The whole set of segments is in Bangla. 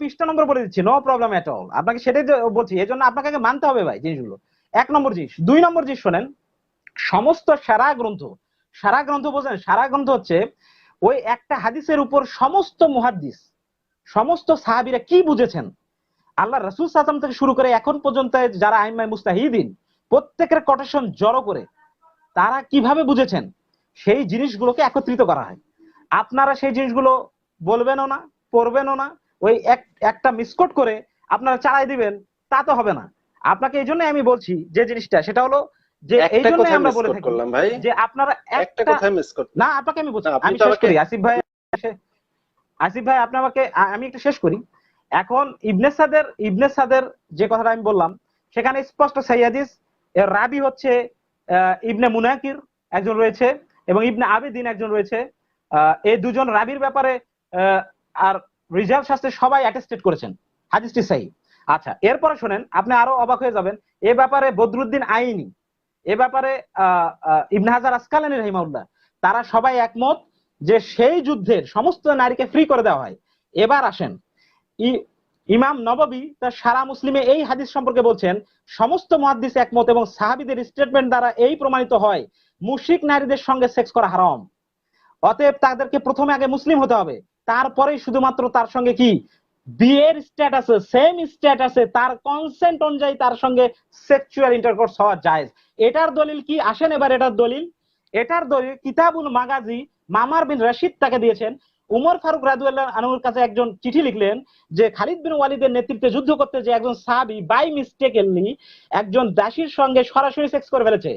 20টা নম্বর বলে দিচ্ছি, নো প্রবলেম এট অল, আপনাকে সেটাই বলছি। এই জন্য আপনাকে আগে মানতে হবে ভাই জিনিসগুলো। 1 নম্বর জিনিস। 2 নম্বর জিনিস শোনেন, সমস্ত সারা গ্রন্থ বোঝেন, সারা গ্রন্থ হচ্ছে ওই একটা হাদিসের উপর সমস্ত মুহাদ্দিস, সমস্ত সাহাবীরা কি বুঝেছেন, আল্লাহ রাসূল সাল্লাল্লাহু আলাইহি ওয়াসাল্লাম থেকে শুরু করে এখন পর্যন্ত যারা আইম্মায়ে মুস্তাহিদিন, প্রত্যেকের কোটেশন জড়ো করে তারা কিভাবে বুঝেছেন সেই জিনিসগুলোকে একত্রিত করা হয়। আপনারা সেই জিনিসগুলো বলবেনও না, পড়বেনও না, ওই একটা মিসকোট করে আপনারা চালাই দিবেন, তা তো হবে না। আপনাকে এই জন্য আমি বলছি যে জিনিসটা, সেটা হলো যে এই একটা জন্যই কোথায় আমরা মিস বলে কোট থাকি করলাম ভাই? যে আপনারা একটা কোথায় মিস কোট? না, আপনাকে আমি বলছি, না, আপনি আমি তো শেষ আমাকে করি আসিফ ভাই, আসিফ ভাই আপনি আমাকে, আমি একটু শেষ করি। এখন ইবনে সাদের যে কথাটা আমি বললাম, সেখানে স্পষ্ট সহিহ হাদিস এর রাবি হচ্ছে ইবনে মুনাকির একজন রয়েছে এবং ইবনে আবিদিন একজন রয়েছে। এই দুজন রাবির ব্যাপারে আর রিজাল শাস্ত্রে সবাই অ্যাটেস্টেড করেছেন হাদিসটি সহিহ। আচ্ছা, এরপরে শুনেন, আপনি আরো অবাক হয়ে যাবেন। এ ব্যাপারে বদরুদ্দিন আইনি, এ ব্যাপারে ইবনে হাজার আসকালানী রাহিমাহুল্লাহ, তারা সবাই একমত যে সেই যুদ্ধের সমস্ত নারীকে ফ্রি করে দেওয়া হয়। এবার আসেন, ইমাম নববী তার সারা মুসলিমে এই হাদিস সম্পর্কে বলছেন, সমস্ত মুহাদ্দিস একমত এবং সাহাবীদের স্টেটমেন্ট দ্বারা এই প্রমাণিত হয় মুশরিক নারীদের সঙ্গে সেক্স করা হারাম। অতএব তাদেরকে প্রথমে আগে মুসলিম হতে হবে, তারপরেই শুধুমাত্র তার সঙ্গে কি বিয়ের স্ট্যাটাসে, সেম স্ট্যাটাসে তার কনসেন্ট অনুযায়ী তার সঙ্গে সেক্সুয়াল ইন্টারকোর্স হওয়া জায়েজ। এটার দলিল কি? আসেন এবার এটার দলিল কিতাবুল মাগাজি মামার বিন রশিদ তাকে দিয়েছেন। উমর ফারুক রাদিয়াল্লাহু আনহুর কাছে একজন চিঠি লিখলেন যে খালিদ বিন ওয়ালিদের নেতৃত্বে যুদ্ধ করতে যে একজন সাহাবী বাই মিস্টেকেনলি একজন দাসীর সঙ্গে সরাসরি সেক্স করে ফেলেছে।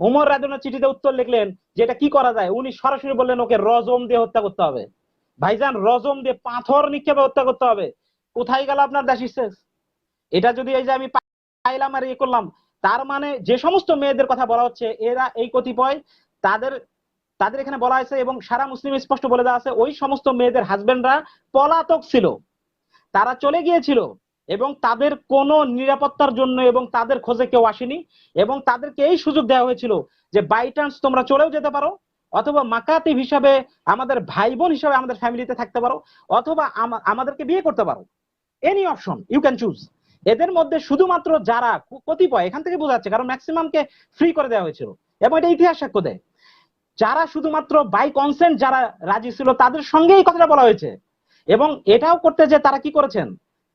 উমর রাদিয়াল্লাহু চিঠিতে উত্তর লিখলেন যে এটা কি করা যায়। উনি সরাসরি বললেন ওকে রজম দিয়ে হত্যা করতে হবে। ভাইজান, রজম দিয়ে, পাথর নিক্ষেপে হত্যা করতে হবে। কোথায় গেল আপনার দাসী সেক্স? এটা যদি এই যে আমি পাইলাম আর ইয়ে করলাম, তার মানে যে সমস্ত মেয়েদের কথা বলা হচ্ছে এরা এই কতিপয়, তাদের তাদের এখানে বলা হয়েছে এবং সারা মুসলিম স্পষ্ট বলে দেওয়া আছে, ওই সমস্ত মেয়েদের হাজবেন্ডরা পলাতক ছিল, তারা চলে গিয়েছিল এবং তাদের কোনো নিরাপত্তার জন্য এবং তাদের খোঁজে কেউ আসেনি এবং তাদেরকে এই সুযোগ দেওয়া হয়েছিল যে বাই চান্স তোমরা চলেও যেতে পারো, অথবা মাকাতিব হিসাবে আমাদের ভাই বোন হিসাবে আমাদের ফ্যামিলিতে থাকতে পারো, অথবা আমাদেরকে বিয়ে করতে পারো। Any option you can choose. এদের মধ্যে শুধুমাত্র যারা কতিপয়, এখান থেকে বোঝা যাচ্ছে কারণ ম্যাক্সিমামকে ফ্রি করে দেওয়া হয়েছিল এবং এটা ইতিহাস সাক্ষ্য দেয়, যারা শুধুমাত্র বাই কনসেন্ট যারা রাজি ছিল তাদের সঙ্গে এই কথাটা বলা হয়েছে। এবং এটাও করতে যে তারা কি করেছেন,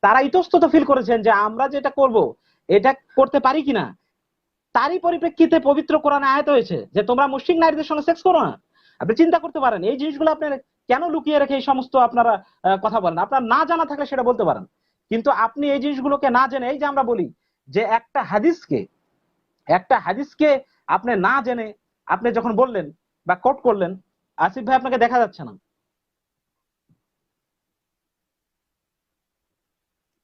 তারা ইতস্তত ফিল করেছেন যে আমরা যেটা করব এটা করতে পারি কিনা। তারই পরিপ্রেক্ষিতে পবিত্র কোরআনে আয়াত হয়েছে যে তোমরা মুশরিক নারীদের সঙ্গে সেক্স করো না। আপনি চিন্তা করতে পারেন এই জিনিসগুলো আপনার কেন লুকিয়ে রেখে এই সমস্ত আপনারা কথা বলেন। আপনার না জানা থাকলে সেটা বলতে পারেন, কিন্তু আপনি এই জিনিসগুলোকে না জেনে, এই যে আমরা বলি যে একটা হাদিসকে আপনি না জেনে আপনি যখন বললেন বা কোট করলেন, আসিফ ভাই আপনাকে দেখা যাচ্ছে না,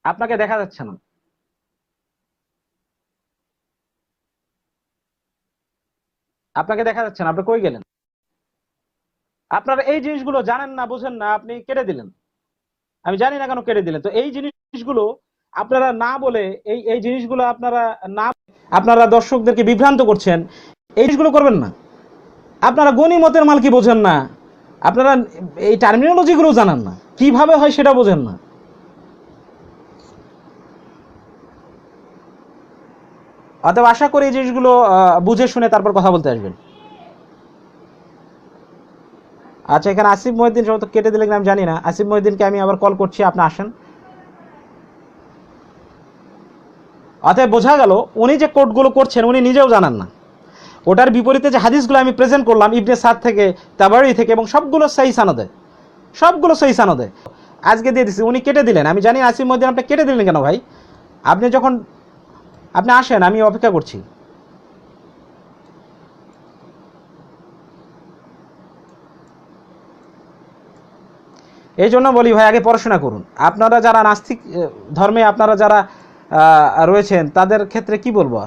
আপনাকে দেখা যাচ্ছে না, আপনাকে দেখা যাচ্ছে না, আপনি কই গেলেন? আপনারা এই জিনিসগুলো জানেন না, বুঝেন না, আপনি কেটে দিলেন। আমি জানি না কেন কেটে দিলেন। তো এই জিনিসগুলো আপনারা না বলে, এই এই জিনিসগুলো আপনারা না, আপনারা দর্শকদেরকে বিভ্রান্ত করছেন, এই জিনিসগুলো করবেন না। আপনারা গনিমতের মাল কি বোঝেন না, আপনারা এই টার্মিনোলজি গুলো জানেন না, কিভাবে হয় সেটা বোঝেন না। অতএব আশা করি এই জিনিসগুলো বুঝে শুনে তারপর কথা বলতে আসবেন। আচ্ছা, এখানে আসিফ মহিউদ্দিন সম্ভবত কেটে দিলেন, আমি জানি না। আসিফ মহিউদ্দিনকে আমি আবার কল করছি, আপনি আসেন। অতএব বোঝা গেল উনি যে কোটগুলো করছেন উনি নিজেও জানেন না। ওটার বিপরীতে যে হাদিসগুলো আমি প্রেজেন্ট করলাম ইবনে সাদ থেকে, তাবারি থেকে, এবং সবগুলো সহিহ সানদে আজকে দিয়ে দিচ্ছি, উনি কেটে দিলেন। আমি জানি আসিফ মহিউদ্দিন আপনি কেটে দিলেন কেন ভাই? আপনি যখন আপনি আসেন, আমি অপেক্ষা করছি। এই জন্য বলি ভাই, আগে পড়াশোনা করুন। আপনারা যারা নাস্তিক ধর্মে আপনারা যারা রয়েছেন তাদের ক্ষেত্রে কি বলবো,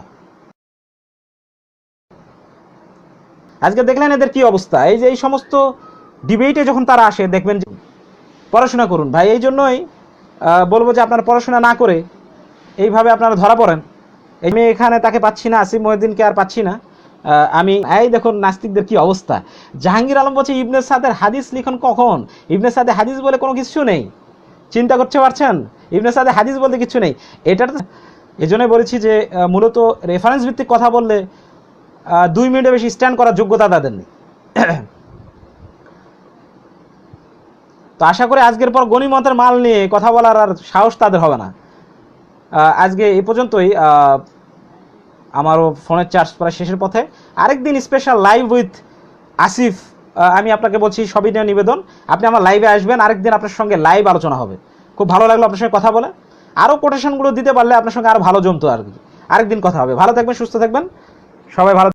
আজকে দেখলেন এদের কি অবস্থা। এই যে এই সমস্ত ডিবেটে যখন তারা আসে দেখবেন যে পড়াশোনা করুন ভাই। এই জন্যই বলবো যে আপনারা পড়াশোনা না করে এইভাবে আপনারা ধরা পড়েন। আমি এখানে তাকে পাচ্ছি না, আসিফ মহিউদ্দিনকে আর পাচ্ছি না। আমি এই দেখুন নাস্তিকদের কি অবস্থা। জাহাঙ্গীর আলম বলছে ইবনে সাদের হাদিস লিখন কখন? ইবনে সাদের হাদিস বলে কোনো কিছু নেই। চিন্তা করতে পারছেন? ইবনে সাদে হাদিস বলতে কিছু নেই। এটার এজন্যই বলেছি যে মূলত রেফারেন্স ভিত্তিক কথা বললে 2 মিনিটের বেশি স্ট্যান্ড করার যোগ্যতা তাদের নেই। তো আশা করি আজকের পর গনিমতের মাল নিয়ে কথা বলার আর সাহস তাদের হবে না। আজকে এই পর্যন্তই। আমারও ফোনের চার্জ প্রায় শেষের পথে। আরেকদিন স্পেশাল লাইভ উইথ আসিফ, আমি আপনাকে বলছি সবিনয় নিবেদন, আপনি আমার লাইভে আসবেন, আরেকদিন আপনার সঙ্গে লাইভ আলোচনা হবে। খুব ভালো লাগলো আপনার সঙ্গে কথা বলে। আরও কোটেশনগুলো দিতে পারলে আপনার সঙ্গে আরও ভালো জমতো আর কি। আরেকদিন কথা হবে। ভালো থাকবেন, সুস্থ থাকবেন, সবাই ভালো।